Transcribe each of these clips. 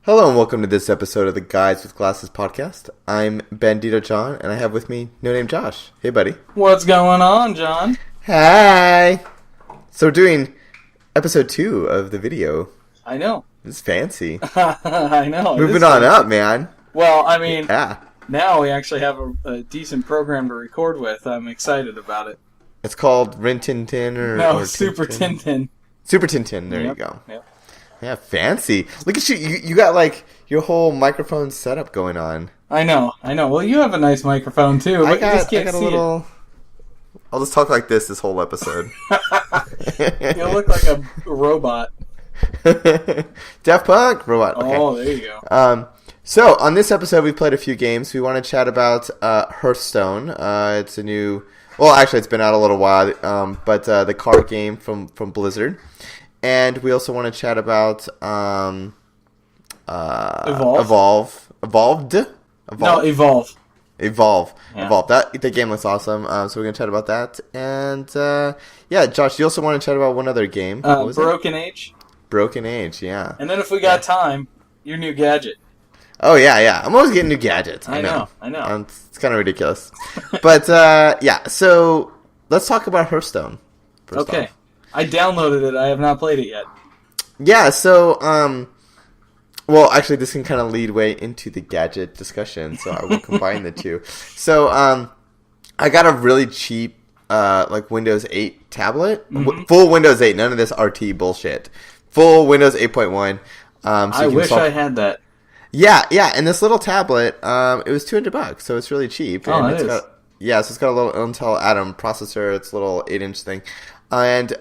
Hello and welcome to this episode of the Guys with Glasses podcast. I'm Bandito John, and I have with me No Name Josh. Hey, buddy. What's going on, John? Hi. So we're doing episode 2 of the video. I know. It's fancy. I know. Moving on up, man. Well, I mean, Yeah. Now we actually have a decent program to record with. I'm excited about it. It's called Rin Tin Tin or Super Tintin. Super Tintin. There Yep, you go. Yep. Yeah, fancy. Look at you. You got like your whole microphone setup going on. I know. Well, you have a nice microphone too, but you just can't see it. I'll just talk like this whole episode. You look like a robot. Daft Punk robot. Okay. Oh, there you go. So on this episode, we played a few games. We want to chat about Hearth Stone. It's a new. Well, actually, it's been out a little while, but the card game from Blizzard. And we also want to chat about Evolve. Evolved. No, Evolve. Evolve. Yeah. Evolve. The game looks awesome. So we're gonna chat about that. And yeah, Josh, you also want to chat about one other game. Broken Age. Broken Age. Yeah. And then if we got time, your new gadget. Oh yeah. I'm always getting new gadgets. I know. It's kind of ridiculous. But yeah. So let's talk about Hearth Stone. Okay. Off. I downloaded it. I have not played it yet. Yeah, so, well, actually, this can kind of lead way into the gadget discussion, so I will combine the two. So, I got a really cheap, like, Windows 8 tablet. Mm-hmm. Full Windows 8, none of this RT bullshit. Full Windows 8.1. I wish I had that. Yeah, and this little tablet, it was $200, so it's really cheap. Oh, and it is. So it's got a little Intel Atom processor. It's a little 8-inch thing. And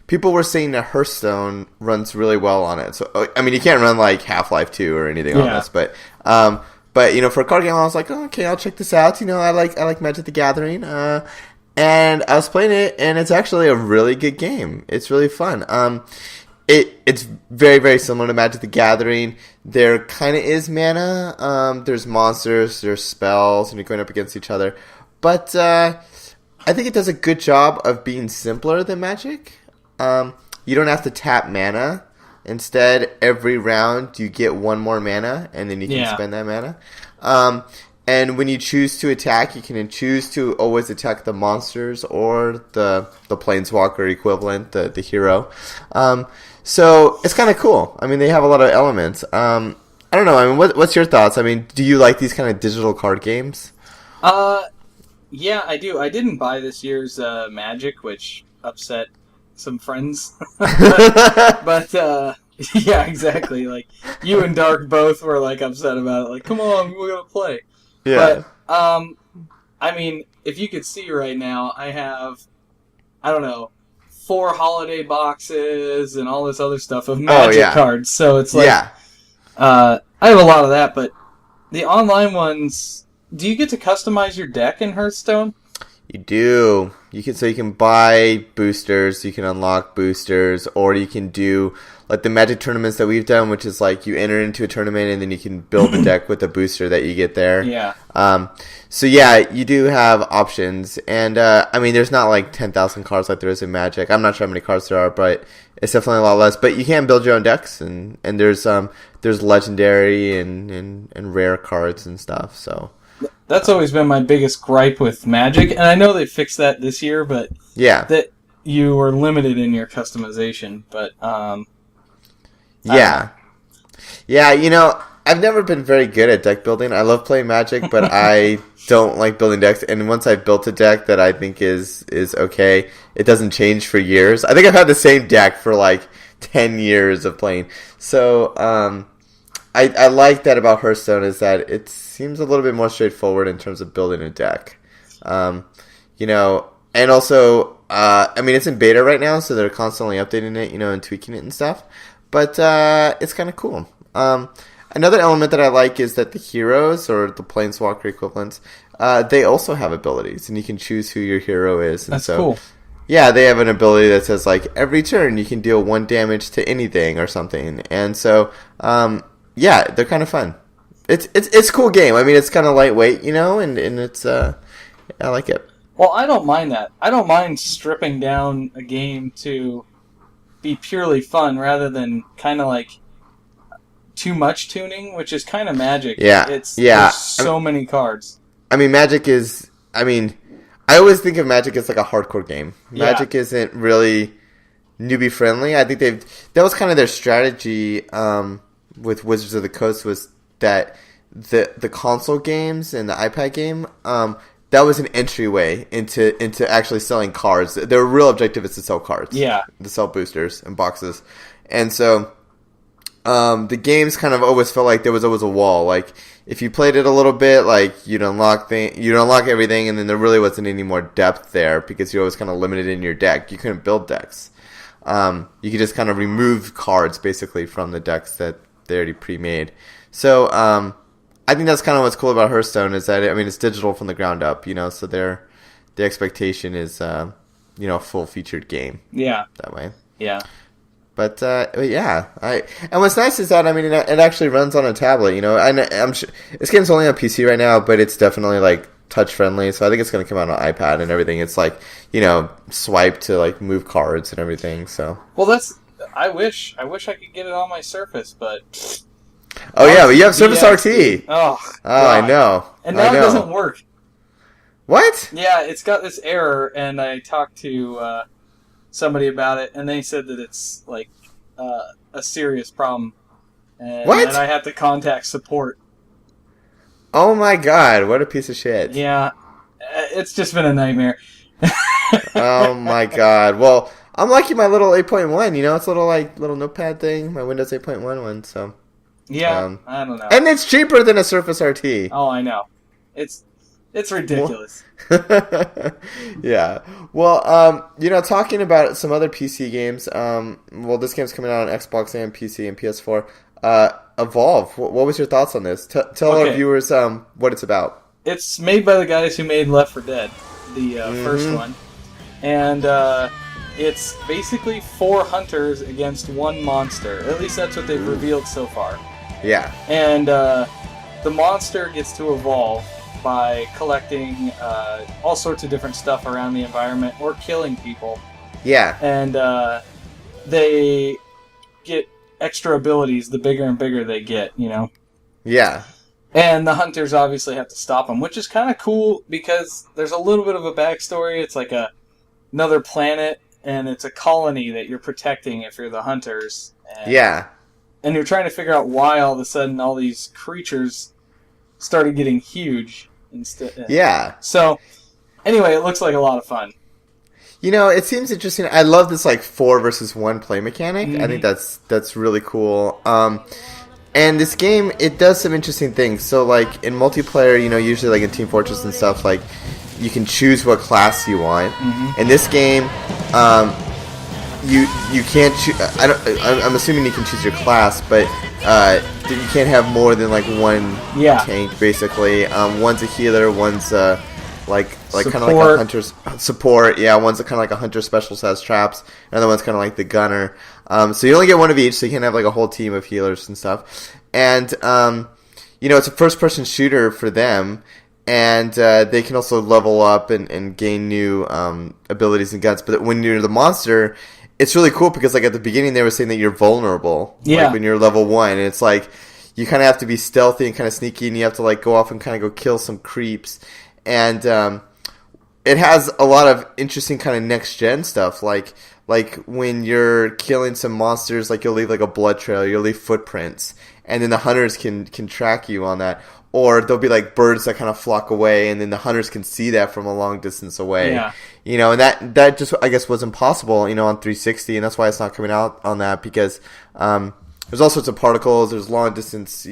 people were saying that Hearth Stone runs really well on it. So I mean, you can't run like Half-Life 2 or anything on this, but you know, for a card game, I was like, oh, okay, I'll check this out. You know, I like Magic the Gathering, and I was playing it, and it's actually a really good game. It's really fun. It's very, very similar to Magic the Gathering. There kind of is mana. There's monsters, there's spells, and you're going up against each other, but I think it does a good job of being simpler than Magic. You don't have to tap mana. Instead, every round you get one more mana, and then you can spend that mana. And when you choose to attack, you can choose to always attack the monsters or the Planeswalker equivalent, the hero. So it's kind of cool. I mean, they have a lot of elements. I don't know. I mean, what's your thoughts? I mean, do you like these kind of digital card games? Yeah, I do. I didn't buy this year's Magic, which upset some friends. but yeah, exactly. Like, you and Dark both were, like, upset about it. Like, come on, we're going to play. Yeah. But, I mean, if you could see right now, I have, I don't know, 4 holiday boxes and all this other stuff of Magic cards. So it's like, I have a lot of that, but the online ones... Do you get to customize your deck in Hearth Stone? You do. You can buy boosters, you can unlock boosters, or you can do like the Magic tournaments that we've done, which is like you enter into a tournament and then you can build a deck with the booster that you get there. Yeah. So yeah, you do have options, and I mean, there's not like 10,000 cards like there is in Magic. I'm not sure how many cards there are, but it's definitely a lot less. But you can build your own decks, and there's legendary and rare cards and stuff. So. That's always been my biggest gripe with Magic, and I know they fixed that this year, but that you were limited in your customization. But yeah, you know, I've never been very good at deck building. I love playing Magic, but I don't like building decks. And once I've built a deck that I think is okay, it doesn't change for years. I think I've had the same deck for like 10 years of playing. So I like that about Hearth Stone is that it seems a little bit more straightforward in terms of building a deck. You know, and also, I mean, it's in beta right now, so they're constantly updating it, you know, and tweaking it and stuff. But it's kind of cool. Another element that I like is that the heroes, or the Planeswalker equivalents, they also have abilities, and you can choose who your hero is. And That's cool. Yeah, they have an ability that says, like, every turn you can deal 1 damage to anything or something. And so, yeah, they're kind of fun. It's a cool game. I mean, it's kind of lightweight, you know, and it's I like it. Well, I don't mind that. I don't mind stripping down a game to be purely fun rather than kind of like too much tuning, which is kind of Magic. Yeah, there's so many cards. I mean, Magic is. I mean, I always think of Magic as like a hardcore game. Magic isn't really newbie friendly. I think that was kind of their strategy with Wizards of the Coast, was that the console games and the iPad game, that was an entryway into actually selling cards. Their real objective is to sell cards. Yeah. To sell boosters and boxes. And so the games kind of always felt like there was always a wall. Like, if you played it a little bit, like, you'd unlock everything, and then there really wasn't any more depth there because you're always kind of limited in your deck. You couldn't build decks. You could just kind of remove cards, basically, from the decks that they already pre-made. So, I think that's kind of what's cool about Hearth Stone, is that, I mean, it's digital from the ground up, so the expectation is, a full-featured game. Yeah. That way. Yeah. But yeah, and what's nice is that, I mean, it actually runs on a tablet, and I'm sure this game's only on PC right now, but it's definitely like touch friendly, so I think it's going to come out on iPad and everything. It's like, swipe to like move cards and everything. So I wish I could get it on my Surface, but yeah, but you have Surface RT. Oh, I know, and now it doesn't work. What? Yeah, it's got this error, and I talked to somebody about it, and they said that it's like a serious problem, and I have to contact support. Oh my god, what a piece of shit. Yeah, it's just been a nightmare. Oh my god. Well, I'm liking my little 8.1, it's a little notepad thing, my Windows 8.1 one, so. Yeah, I don't know. And it's cheaper than a Surface RT. Oh, I know. It's ridiculous. Yeah. Well, talking about some other PC games, this game's coming out on Xbox and PC and PS4. Evolve. What was your thoughts on this? Tell our viewers what it's about. It's made by the guys who made Left 4 Dead, the first one. And it's basically 4 hunters against 1 monster. At least that's what they've revealed so far. Yeah. And the monster gets to evolve by collecting all sorts of different stuff around the environment or killing people. Yeah. And they get extra abilities the bigger and bigger they get, Yeah. And the hunters obviously have to stop them, which is kind of cool because there's a little bit of a backstory. It's like another planet, and it's a colony that you're protecting if you're the hunters. And you're trying to figure out why all of a sudden all these creatures started getting huge instead. Yeah. So, anyway, it looks like a lot of fun. It seems interesting. I love this 4 versus 1 play mechanic. I think that's really cool. And this game, it does some interesting things. So in multiplayer, usually in Team Fortress and stuff, you can choose what class you want. In this game, you can't choose. I'm assuming you can choose your class, but you can't have more than one tank. Basically, one's a healer, one's kind of like a hunter's support. Yeah, one's kind of like a hunter specialist, has traps. Another one's kind of like the gunner. So you only get one of each, so you can't have a whole team of healers and stuff. And it's a first-person shooter for them, and they can also level up and gain new abilities and guns. But when you're the monster, it's really cool because at the beginning they were saying that you're vulnerable. Yeah. When you're level 1, and it's you kind of have to be stealthy and kind of sneaky, and you have to go off and kind of go kill some creeps. And it has a lot of interesting kind of next-gen stuff, like when you're killing some monsters, you'll leave a blood trail, you'll leave footprints, and then the hunters can track you on that. Or there'll be birds that kind of flock away, and then the hunters can see that from a long distance away. Yeah. And that just, I guess, was impossible, on 360, and that's why it's not coming out on that, because there's all sorts of particles, there's long distance,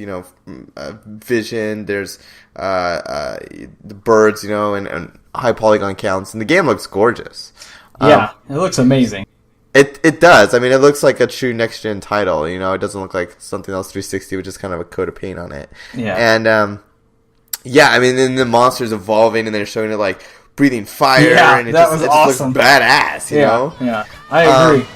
vision, there's the birds, and high polygon counts, and the game looks gorgeous. Yeah, it looks amazing. It does. I mean, it looks like a true next-gen title, It doesn't look like something else 360 with just kind of a coat of paint on it. Yeah. And, I mean, then the monster's evolving, and they're showing it, breathing fire, and it just awesome. Looks badass, you know? Yeah, I agree.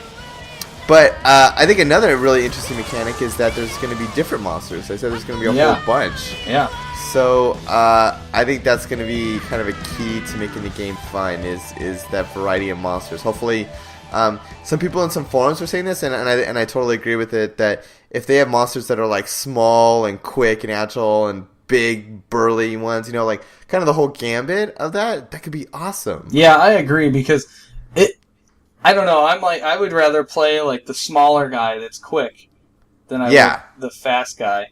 But I think another really interesting mechanic is that there's going to be different monsters. I said there's going to be a whole bunch. Yeah. So I think that's going to be kind of a key to making the game fun is that variety of monsters. Hopefully, some people in some forums were saying this, and I totally agree with it, that if they have monsters that are like small and quick and agile and big burly ones, you know, like kind of the whole gambit of that could be awesome. Yeah, I agree because I don't know, I would rather play like the smaller guy that's quick than I would the fast guy.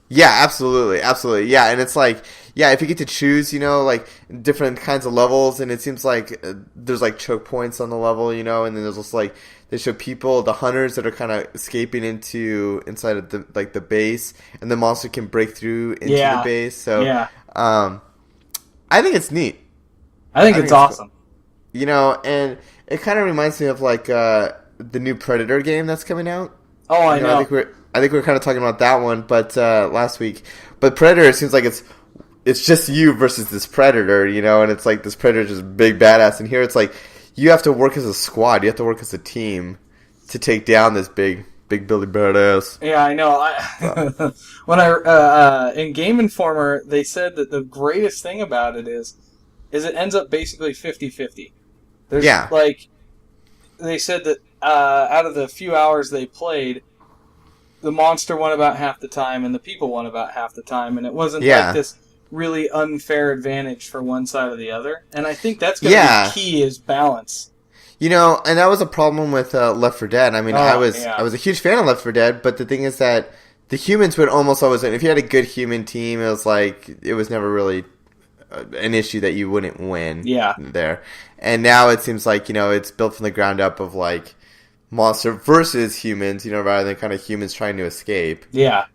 Yeah, absolutely. Yeah, and it's like, yeah, if you get to choose, you know, like different kinds of levels, and it seems like there's like choke points on the level, you know, and then there's just like they show people, the hunters that are kind of escaping inside of the base, and the monster can break through into the base. So, I think it's neat. I think it's awesome. You know, and it kind of reminds me of like the new Predator game that's coming out. Oh, I know. I think we were kind of talking about that one, but last week. But Predator, it seems like it's just you versus this Predator, you know, and it's like this Predator is just big badass, and here it's like you have to work as a squad, you have to work as a team to take down this big Billy badass. Yeah, I know. When in Game Informer, they said that the greatest thing about it is it ends up basically 50-50. There's like they said that out of the few hours they played, the monster won about half the time, and the people won about half the time, and it wasn't like this really unfair advantage for one side or the other. And I think that's going to be key is balance. You know, and that was a problem with Left 4 Dead. I mean, I was a huge fan of Left 4 Dead, but the thing is that the humans would almost always win. If you had a good human team, it was never really an issue that you wouldn't win there. And now it seems like, you know, it's built from the ground up of like monster versus humans, you know, rather than kind of humans trying to escape. Yeah.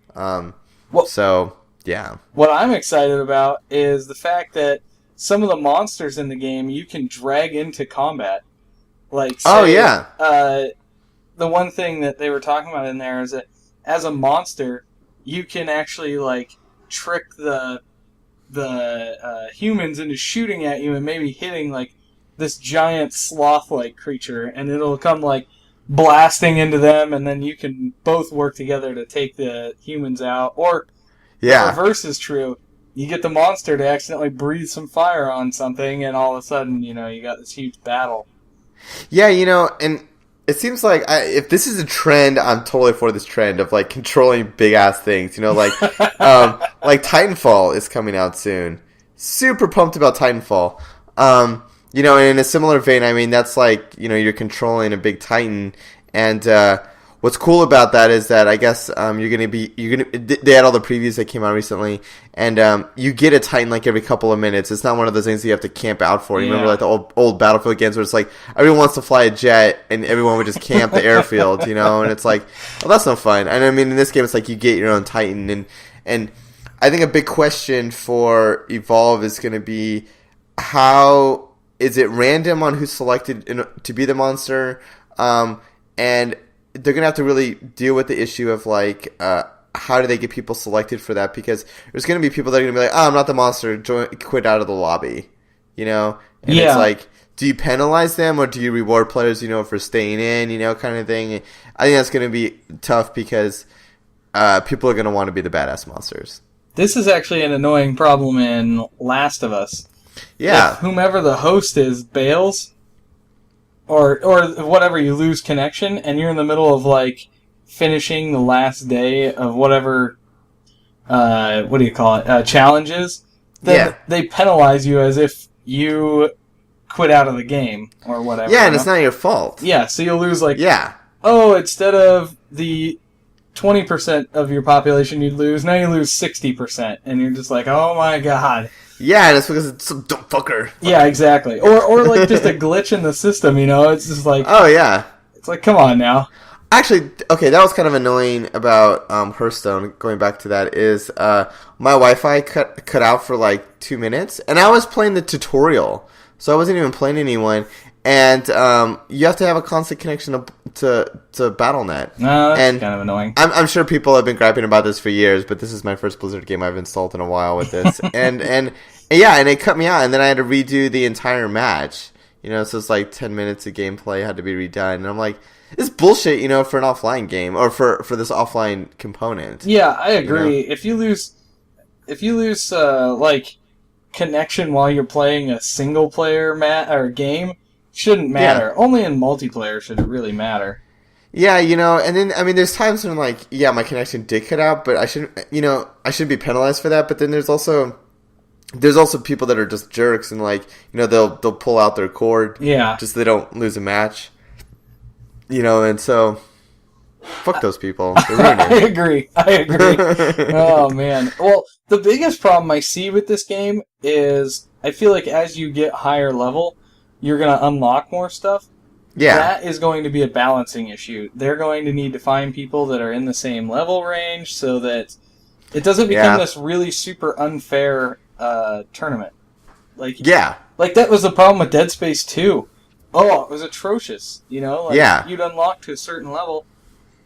So, yeah. What I'm excited about is the fact that some of the monsters in the game you can drag into combat. Like, say, the one thing that they were talking about in there is that as a monster, you can actually, like, trick the humans into shooting at you and maybe hitting, like, this giant sloth-like creature, and it'll come, like, blasting into them, and then you can both work together to take the humans out. Or the reverse is true. You get the monster to accidentally breathe some fire on something, and all of a sudden, you know, you got this huge battle. Yeah, you know, and it seems like if this is a trend, I'm totally for this trend of like controlling big ass things. You know, like like Titanfall is coming out soon. Super pumped about Titanfall. You know, and in a similar vein, I mean, that's like, you know, you're controlling a big Titan, and what's cool about that is that I guess they had all the previews that came out recently, and you get a Titan like every couple of minutes. It's not one of those things that you have to camp out for. You remember like the old Battlefield games where it's like everyone wants to fly a jet and everyone would just camp the airfield, you know, and it's like, well, that's no fun. And I mean, in this game, it's like you get your own Titan, and I think a big question for Evolve is going to be how is it random on who's selected to be the monster, and they're going to have to really deal with the issue of, like, how do they get people selected for that? Because there's going to be people that are going to be like, oh, I'm not the monster, quit out of the lobby, you know? And it's like, do you penalize them or do you reward players, you know, for staying in, you know, kind of thing? I think that's going to be tough because people are going to want to be the badass monsters. This is actually an annoying problem in Last of Us. Yeah. If whomever the host is bails, or whatever, you lose connection, and you're in the middle of, like, finishing the last day of whatever, what do you call it, challenges, then they penalize you as if you quit out of the game, or whatever. Yeah, and it's not your fault. Yeah, so you'll lose, like, instead of the 20% of your population you'd lose, now you lose 60%, and you're just like, oh my god. Yeah, and it's because it's some dumb fucker. Yeah, exactly. Or like just a glitch in the system, you know? It's just like... Oh, yeah. It's like, come on now. Actually, okay, that was kind of annoying about Hearth Stone, going back to that, is my Wi-Fi cut out for like 2 minutes, and I was playing the tutorial, so I wasn't even playing anyone, and you have to have a constant connection to BattleNet. No, that's kind of annoying. I'm sure people have been griping about this for years, but this is my first Blizzard game I've installed in a while with this. and it cut me out, and then I had to redo the entire match. You know, so it's like 10 minutes of gameplay had to be redone. And I'm like, it's bullshit, you know, for an offline game, or for this offline component. Yeah, I agree. You know? If you lose like connection while you're playing a single player game, shouldn't matter. Yeah. Only in multiplayer should it really matter. Yeah, and then, I mean, there's times when, like, yeah, my connection did cut out, but I shouldn't be penalized for that, but then there's also people that are just jerks, and, like, they'll pull out their cord. Yeah. Just so they don't lose a match. And so, fuck those people. They're ruining I agree. Oh, man. Well, the biggest problem I see with this game is I feel like as you get higher level, you're going to unlock more stuff. Yeah. That is going to be a balancing issue. They're going to need to find people that are in the same level range so that it doesn't become this really super unfair tournament. Like that was the problem with Dead Space 2. Oh, it was atrocious. You'd unlock to a certain level,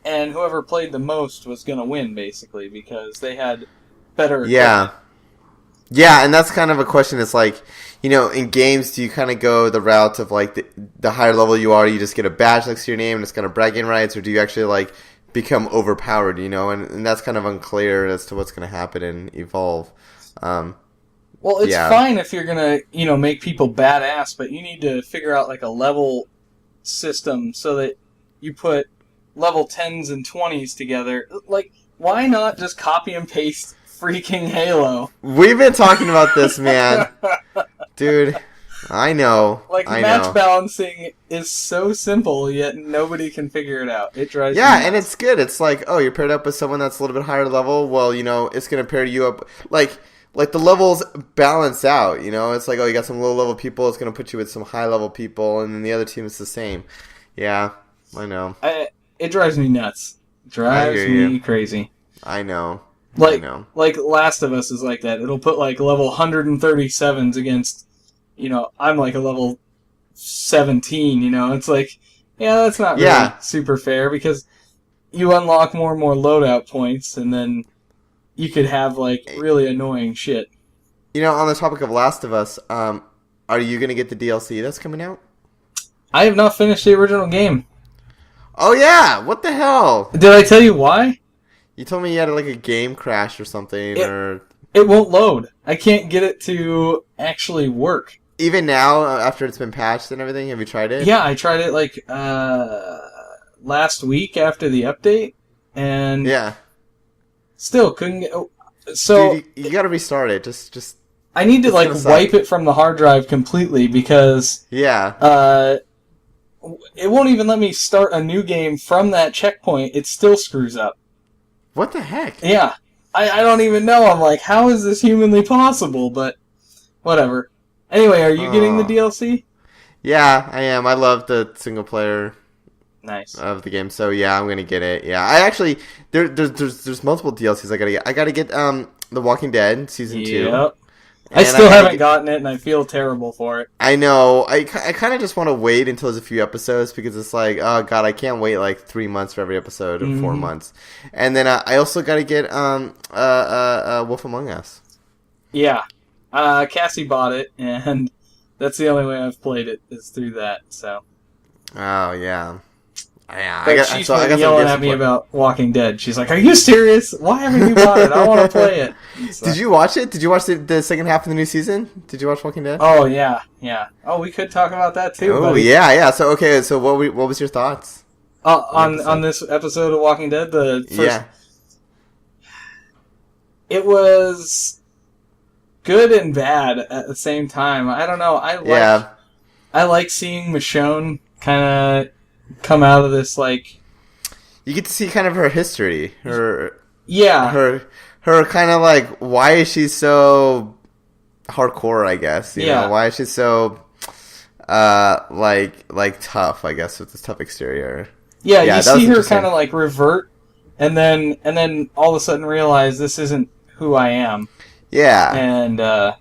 and whoever played the most was going to win, basically, because they had better equipment. Yeah, and that's kind of a question. It's like, in games, do you kind of go the route of, like, the higher level you are, you just get a badge next to your name and it's kind of bragging rights, or do you actually, like, become overpowered, and that's kind of unclear as to what's going to happen in Evolve. Well, it's fine if you're going to, make people badass, but you need to figure out, like, a level system so that you put level 10s and 20s together. Like, why not just copy and paste freaking Halo? We've been talking about this, man. Dude, I know. Match balancing is so simple, yet nobody can figure it out. It drives me nuts. And it's good. It's like, oh, you're paired up with someone that's a little bit higher level. Well, it's going to pair you up. Like the levels balance out, It's like, oh, you got some low-level people. It's going to put you with some high-level people, and then the other team is the same. Yeah, I know. It drives me nuts. Drives me crazy. I know. Like Last of Us is like that. It'll put, like, level 137s against, I'm, like, a level 17, It's like, that's not really super fair, because you unlock more and more loadout points, and then you could have, like, really annoying shit. On the topic of Last of Us, are you going to get the DLC that's coming out? I have not finished the original game. Oh, yeah! What the hell? Did I tell you why? You told me you had, like, a game crash or something, It won't load. I can't get it to actually work. Even now, after it's been patched and everything, have you tried it? Yeah, I tried it, like, last week after the update, and... Yeah. Still couldn't get... So... Dude, you gotta restart it. Just... I need to, like, wipe it from the hard drive completely, because... Yeah. It won't even let me start a new game from that checkpoint. It still screws up. What the heck? Yeah. I don't even know. I'm like, how is this humanly possible? But, whatever. Anyway, are you getting the DLC? Yeah, I am. I love the single player of the game, so yeah, I'm gonna get it. Yeah, I actually there's multiple DLCs I gotta get. I gotta get The Walking Dead Season 2. Yep. I still haven't gotten it, and I feel terrible for it. I know. I kind of just want to wait until there's a few episodes, because it's like, oh god, I can't wait like 3 months for every episode, or 4 months. And then I also got to get Wolf Among Us. Yeah. Cassie bought it, and that's the only way I've played it, is through that, so. Oh, yeah. Yeah, but she's been yelling at me about Walking Dead. She's like, "Are you serious? Why haven't you bought it? I want to play it." So. Did you watch it? Did you watch the second half of the new season? Did you watch Walking Dead? Oh yeah. Oh, we could talk about that too. Oh buddy. Yeah. So okay. So what was your thoughts on this episode of Walking Dead? The first... Yeah. It was good and bad at the same time. I don't know. I like seeing Michonne kind of come out of this, like... You get to see kind of her history. Her kind of, like, why is she so hardcore, I guess? You know? Why is she so, like tough, I guess, with this tough exterior? Yeah, you see her kind of, like, revert, and then all of a sudden realize this isn't who I am. Yeah. And, the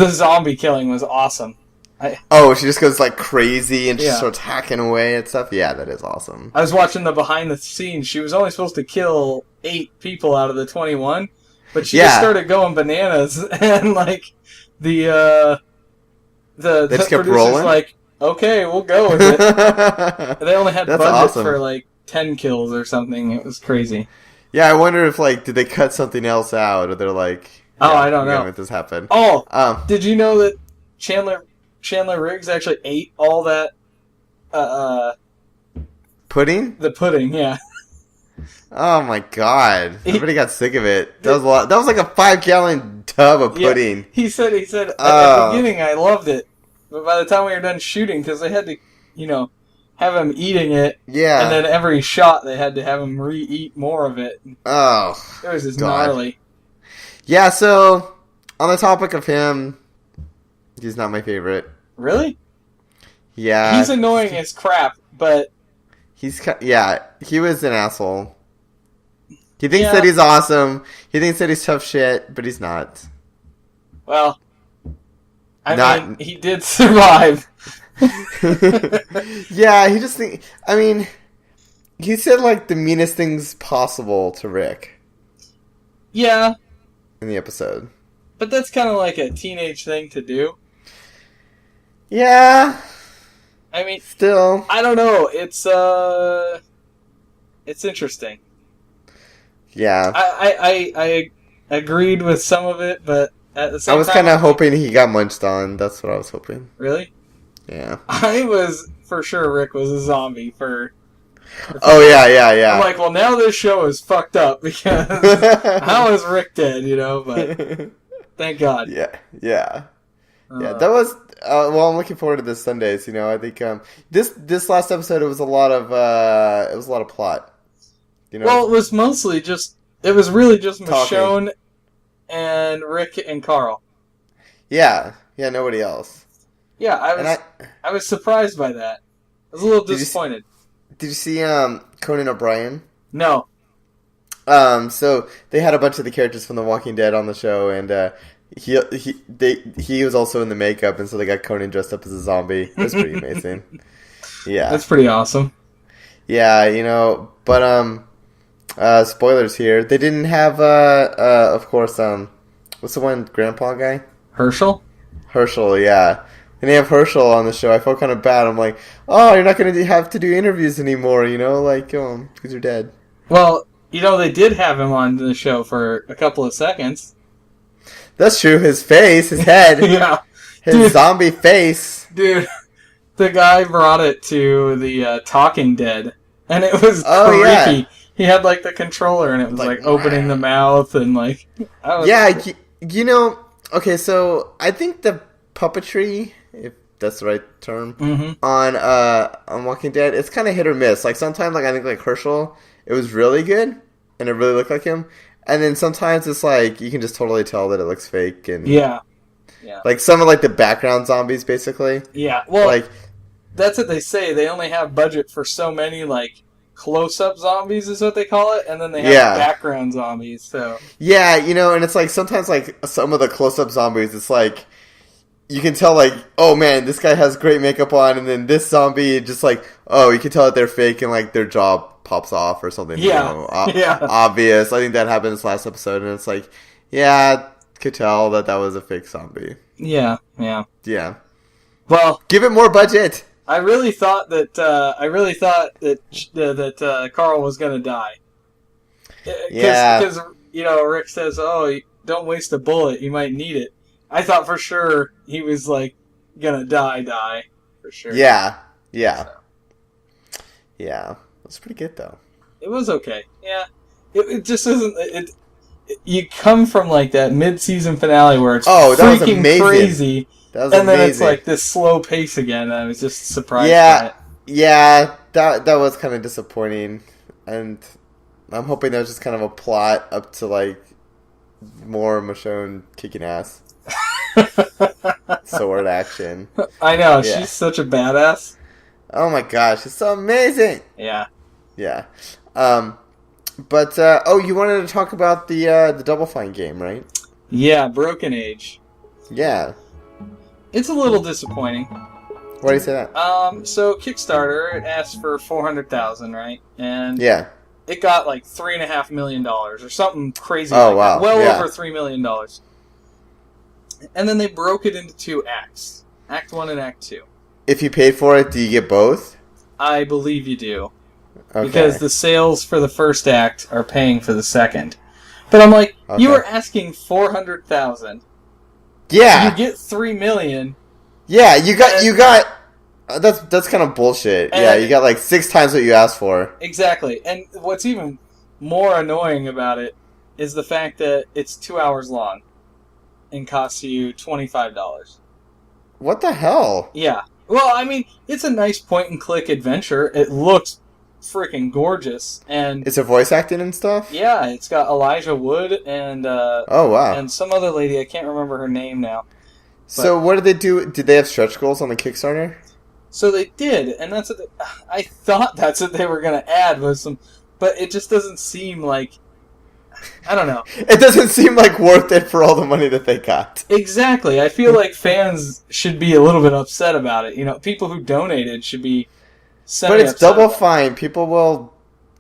zombie killing was awesome. She just goes like crazy and she starts hacking away and stuff. Yeah, that is awesome. I was watching the behind the scenes. She was only supposed to kill 8 people out of the 21, but she just started going bananas, and like the producers rolling? Like, okay, we'll go with it. They only had budget for like 10 kills or something. It was crazy. Yeah, I wonder if like did they cut something else out, or they're like, I don't know. Let this happen. Did you know that Chandler Riggs actually ate all that Pudding? The pudding, yeah. Oh my god! Everybody got sick of it. That was a lot. That was like a 5-gallon tub of pudding. Yeah, he said at the beginning I loved it, but by the time we were done shooting, because they had to, have him eating it. Yeah. And then every shot they had to have him re-eat more of it. Oh. It was just gnarly. Yeah. So on the topic of him, he's not my favorite. Really? Yeah. He's annoying as crap, but he was an asshole. He thinks that he's awesome. He thinks that he's tough shit, but he's not. Well, I mean, he did survive. Yeah, he just he said like the meanest things possible to Rick. Yeah. In the episode. But that's kind of like a teenage thing to do. Yeah. I mean, still, I don't know. It's interesting. Yeah. I agreed with some of it, but at the same time... I was kind of hoping he got munched on. That's what I was hoping. Really? Yeah. I was, for sure, Rick was a zombie for oh, yeah. I'm like, well, now this show is fucked up because how is Rick dead, But thank God. Yeah. Yeah, that was... well, I'm looking forward to this Sundays, I think this last episode, it was a lot of plot. Well, it was mostly really just Michonne and Rick and Carl. Yeah, nobody else. Yeah, I was surprised by that. I was a little disappointed. Did you see Conan O'Brien? No. So they had a bunch of the characters from The Walking Dead on the show, and he was also in the makeup, and so they got Conan dressed up as a zombie. It was pretty amazing. Yeah, that's pretty awesome. Yeah, but spoilers here. They didn't have of course, what's the one grandpa guy? Herschel, yeah. And they have Herschel on the show. I felt kind of bad. I'm like, oh, you're not going to have to do interviews anymore, because you're dead. Well, they did have him on the show for a couple of seconds. That's true. His face, his head. Yeah. His zombie face. Dude, the guy brought it to the Talking Dead, and it was creepy. Yeah. He had, the controller, and it was, opening the mouth, and, okay, so I think the puppetry, if that's the right term, on Walking Dead, it's kind of hit or miss. Sometimes, I think, Herschel, it was really good, and it really looked like him. And then sometimes it's you can just totally tell that it looks fake. And yeah. Some of the background zombies, basically. Yeah, well, that's what they say. They only have budget for so many, close-up zombies is what they call it, and then they have background zombies, so... Yeah, and it's sometimes, some of the close-up zombies, it's you can tell, oh man, this guy has great makeup on, and then this zombie, just oh, you can tell that they're fake, and their jaw pops off or something. Yeah. Obvious. I think that happened this last episode, and it's could tell that was a fake zombie. Yeah. Yeah. Well, give it more budget. I really thought that Carl was gonna die. Because Rick says, "Oh, don't waste a bullet. You might need it." I thought for sure he was gonna die for sure. Yeah. That's pretty good though. It was okay. Yeah. It just isn't. You come from that mid-season finale where it's that was freaking amazing. Crazy. That was and amazing. then it's this slow pace again. I was just surprised by it. Yeah, that was kind of disappointing. And I'm hoping that was just kind of a plot up to more Michonne kicking ass. Sword action. I know, she's such a badass. Oh my gosh, it's so amazing. Yeah. Yeah. But you wanted to talk about the Double Fine game, right? Yeah, Broken Age. Yeah. It's a little disappointing. Why do you say that? So Kickstarter, it asked for $400,000, right? And it got $3.5 million or something crazy. Oh wow! Well over $3 million. And then they broke it into 2 acts, Act 1 and Act 2. If you paid for it, do you get both? I believe you do. Okay. Because the sales for the first act are paying for the second. But I'm you were asking $400,000. Yeah. You get $3 million. Yeah, you got That's kind of bullshit. And you got like 6 times what you asked for. Exactly. And what's even more annoying about it is the fact that it's 2 hours long and costs you $25. What the hell? Yeah. Well, I mean, it's a nice point-and-click adventure. It looks freaking gorgeous, and is it voice acting and stuff? Yeah, it's got Elijah Wood and oh wow, and some other lady. I can't remember her name now. So what did they do? Did they have stretch goals on the Kickstarter? So they did, and that's what I thought that's what they were going to add was some, but it just doesn't seem like. I don't know. It doesn't seem like worth it for all the money that they got. Exactly. I feel like fans should be a little bit upset about it. You know, people who donated should be But it's double fine. People will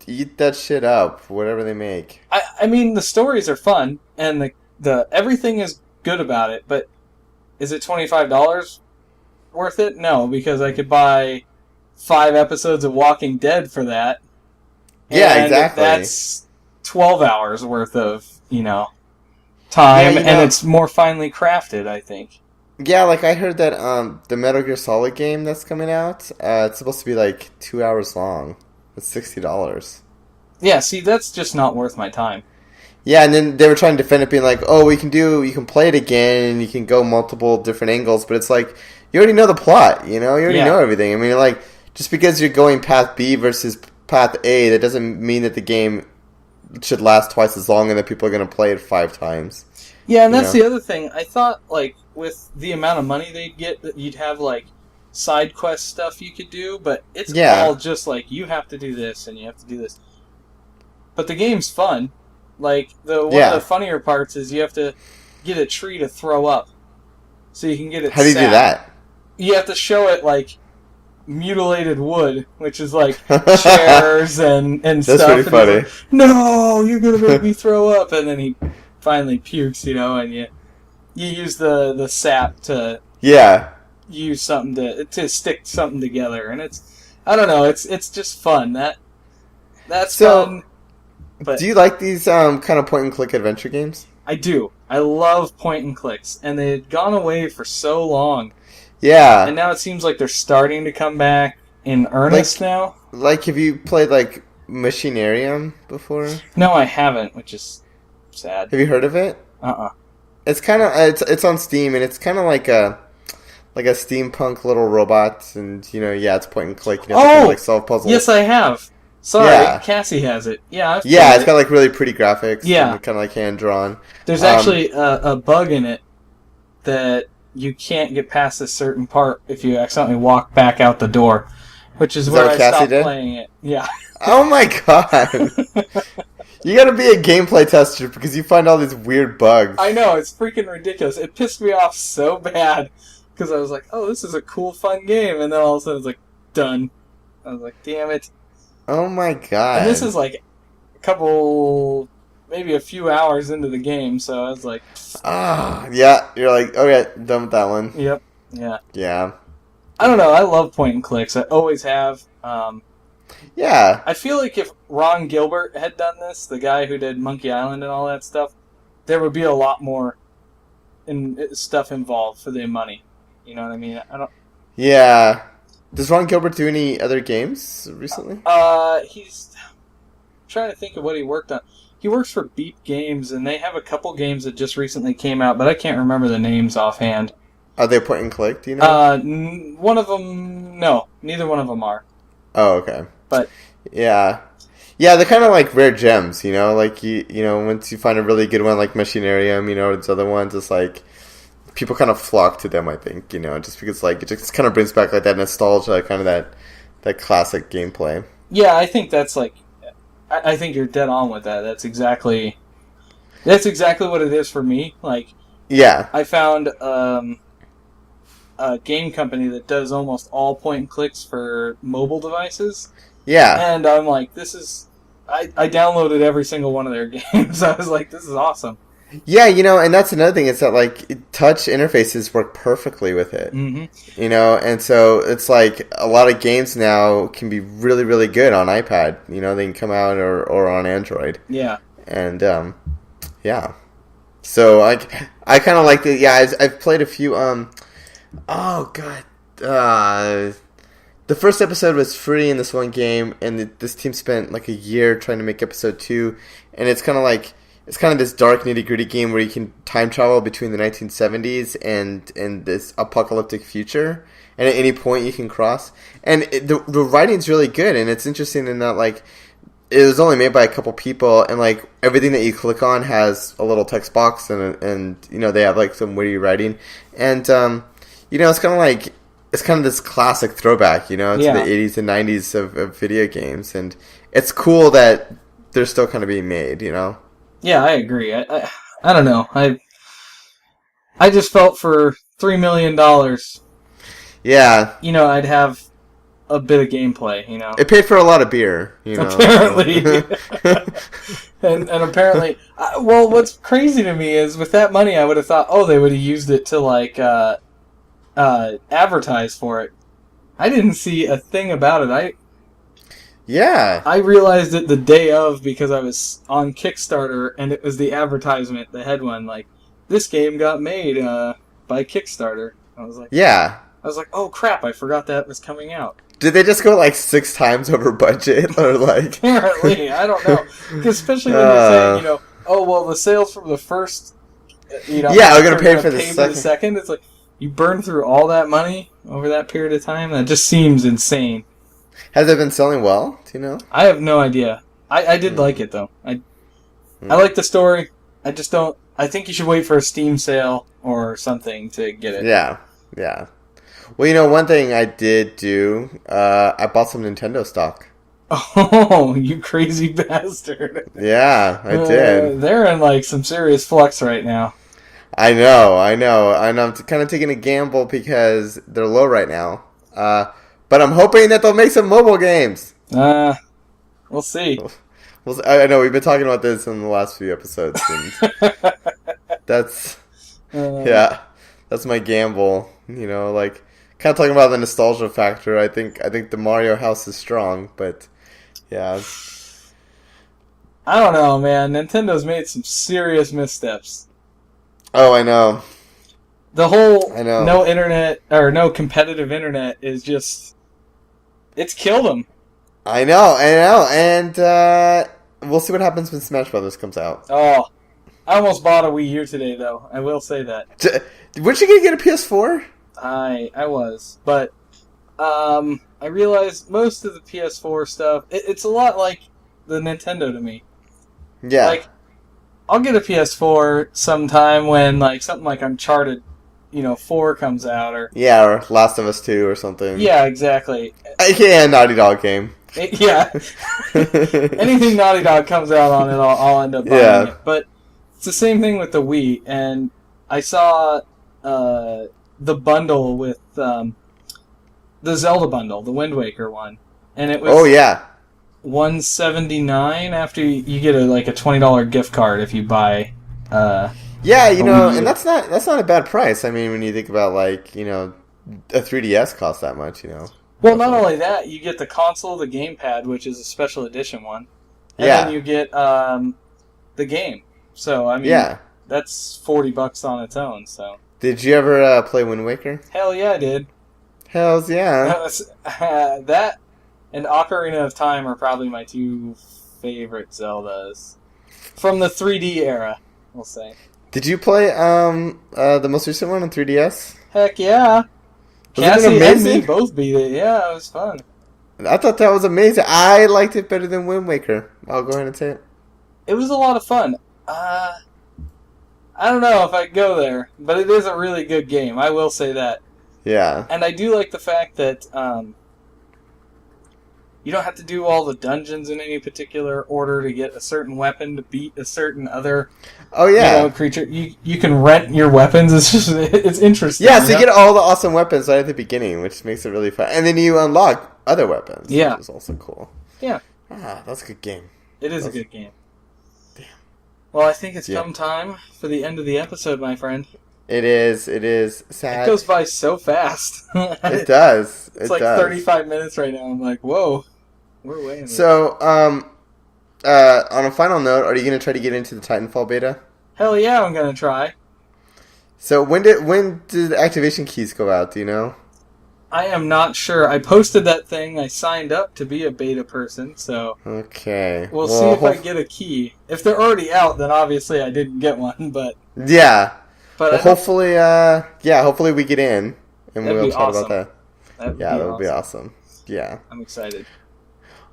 eat that shit up, whatever they make. I mean, the stories are fun, and the everything is good about it, but is it $25 worth it? No, because I could buy 5 episodes of Walking Dead for that. Yeah, exactly. That's 12 hours worth of, time, and it's more finely crafted, I think. Yeah, like I heard that the Metal Gear Solid game that's coming out, it's supposed to be like 2 hours long. It's $60. Yeah, see, that's just not worth my time. Yeah, and then they were trying to defend it, being like, "Oh, you can play it again, and you can go multiple different angles." But it's like you already know the plot, you already know everything. I mean, like just because you're going path B versus path A, that doesn't mean that the game should last twice as long and that people are going to play it 5 times. Yeah, and that's the other thing. I thought, like, with the amount of money they'd get, that you'd have, like, side quest stuff you could do, but it's all just, like, you have to do this and you have to do this. But the game's fun. Like, one of the funnier parts is you have to get a tree to throw up. So you can get it How do you do that? You have to show it, like, mutilated wood, which is like chairs and That's stuff. That's pretty funny. Like, no, you're gonna make me throw up, and then he finally pukes, and you use the sap to use something to stick something together, and I don't know, it's just fun. That's fun. But do you like these kind of point and click adventure games? I do. I love point and clicks, and they had gone away for so long. Yeah. And now it seems like they're starting to come back in earnest now. Like, have you played, like, Machinarium before? No, I haven't, which is sad. Have you heard of it? Uh-uh. It's kind of, it's on Steam, and it's kind of like a steampunk little robot, and, it's point and click. You have to kind of, like, solve puzzles. Yes, I have. Sorry, Cassie has it. Yeah, it's got, like, really pretty graphics. Yeah. And kind of, like, hand-drawn. There's actually a bug in it that you can't get past a certain part if you accidentally walk back out the door, which is where I stopped playing it. Yeah. Oh my god! You gotta be a gameplay tester because you find all these weird bugs. I know, it's freaking ridiculous. It pissed me off so bad because I was like, oh, this is a cool, fun game, and then all of a sudden it's like, done. I was like, damn it. Oh my god. And this is like maybe a few hours into the game, so I was like... yeah, you're like, okay, done with that one. Yep, yeah. Yeah. I don't know, I love point and clicks. I always have. Yeah. I feel like if Ron Gilbert had done this, the guy who did Monkey Island and all that stuff, there would be a lot more stuff involved for the money. You know what I mean? Yeah. Does Ron Gilbert do any other games recently? He's... I'm trying to think of what he worked on. He works for Beep Games, and they have a couple games that just recently came out, but I can't remember the names offhand. Are they point and click, do you know? One of them... No, neither one of them are. Oh, okay. But... Yeah. Yeah, they're kind of like rare gems, Like, once you find a really good one like Machinarium, these other ones, it's like... People kind of flock to them, I think, just because, like, it just kind of brings back, like, that nostalgia, kind of that classic gameplay. Yeah, I think that's, like... I think you're dead on with that. That's exactly what it is for me. Like, yeah, I found a game company that does almost all point and clicks for mobile devices. Yeah, and I'm like, this is. I downloaded every single one of their games. I was like, this is awesome. Yeah, and that's another thing. It's that, like, touch interfaces work perfectly with it. Mm-hmm. And so it's like a lot of games now can be really, really good on iPad. They can come out or on Android. Yeah. And, yeah. So I kind of like the, I've played a few, oh, God. the first episode was free in this one game, and this team spent like a year trying to make episode 2, and it's kind of this dark nitty-gritty game where you can time travel between the 1970s and this apocalyptic future, and at any point you can cross. And the writing's really good, and it's interesting in that like it was only made by a couple people, and like everything that you click on has a little text box, and you know they have like some witty writing, and you know it's kind of this classic throwback, you know, to the 80s and 90s of video games, and it's cool that they're still kind of being made, you know. Yeah, I agree. I don't know. I just felt for $3 million. Yeah. You know, I'd have a bit of gameplay, you know. It paid for a lot of beer, you know. Apparently. and apparently, well, what's crazy to me is with that money, I would have thought, they would have used it to, like, advertise for it. I didn't see a thing about it. I realized it the day of because I was on Kickstarter, and it was the advertisement, the head one, like, this game got made by Kickstarter. I was like, oh crap, I forgot that was coming out. Did they just go like 6 times over budget, or like? Apparently, I don't know. Especially when you're saying, you know, the sales from the first, you know, we're gonna pay for the second. It's like you burn through all that money over that period of time. That just seems insane. Has it been selling well? Do you know? I have no idea. I did like it though. I like the story. I just don't. I think you should wait for a Steam sale or something to get it. Yeah. Well, you know, one thing I did do, I bought some Nintendo stock. Oh, you crazy bastard. Yeah, I did. They're in, like, some serious flux right now. I know. And I'm kind of taking a gamble because they're low right now. But I'm hoping that they'll make some mobile games. We'll see. I know, we've been talking about this in the last few episodes. And that's my gamble. You know, like, kind of talking about the nostalgia factor. I think the Mario house is strong, but yeah. I don't know, man. Nintendo's made some serious missteps. Oh, I know. The whole no internet or no competitive internet is just, it's killed them. I know, and we'll see what happens when Smash Brothers comes out. Oh, I almost bought a Wii U today, though. I will say that. Weren't you gonna get a PS4? I was, but I realized most of the PS4 stuff, it's a lot like the Nintendo to me. Yeah. Like, I'll get a PS4 sometime when, like, something like Uncharted, 4 comes out, or Last of Us 2 or something. Yeah, exactly. Yeah, Naughty Dog game. Yeah. Anything Naughty Dog comes out on it, I'll end up buying it. But it's the same thing with the Wii, and I saw the bundle with the Zelda bundle, the Wind Waker one, and it was $179 after you get a $20 gift card if you buy. And that's not a bad price. I mean, when you think about a 3DS costs that much, Well, not only that, you get the console, the gamepad, which is a special edition one, and then you get the game. So I mean, that's $40 on its own. So. Did you ever play Wind Waker? Hell yeah, I did. Hells yeah. That and Ocarina of Time are probably my 2 favorite Zeldas from the 3D era, we'll say. Did you play the most recent one on 3DS? Heck yeah. Cassie and me both beat it. Yeah, it was fun. I thought that was amazing. I liked it better than Wind Waker. I'll go ahead and say it. It was a lot of fun. I don't know if I'd go there, but it is a really good game. I will say that. Yeah. And I do like the fact that you don't have to do all the dungeons in any particular order to get a certain weapon to beat a certain other creature. You can rent your weapons. It's interesting. Yeah, so you get all the awesome weapons right at the beginning, which makes it really fun. And then you unlock other weapons, which is also cool. Yeah. That's a good game. It is a good game. Damn. Well, I think it's come time for the end of the episode, my friend. It is sad. It goes by so fast. It does. It's 35 minutes right now. I'm like, whoa. We're way in. So, on a final note, are you going to try to get into the Titanfall beta? Hell yeah, I'm going to try. So when did the activation keys go out? Do you know? I am not sure. I posted that thing. I signed up to be a beta person, so okay. We'll see if I get a key. If they're already out, then obviously I didn't get one. But yeah, but hopefully, hopefully we get in and we'll chat awesome. about that. That would be awesome. Yeah, I'm excited.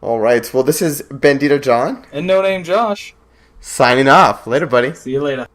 All right. Well, this is Bandito John and No Name Josh signing off. Later, buddy. See you later.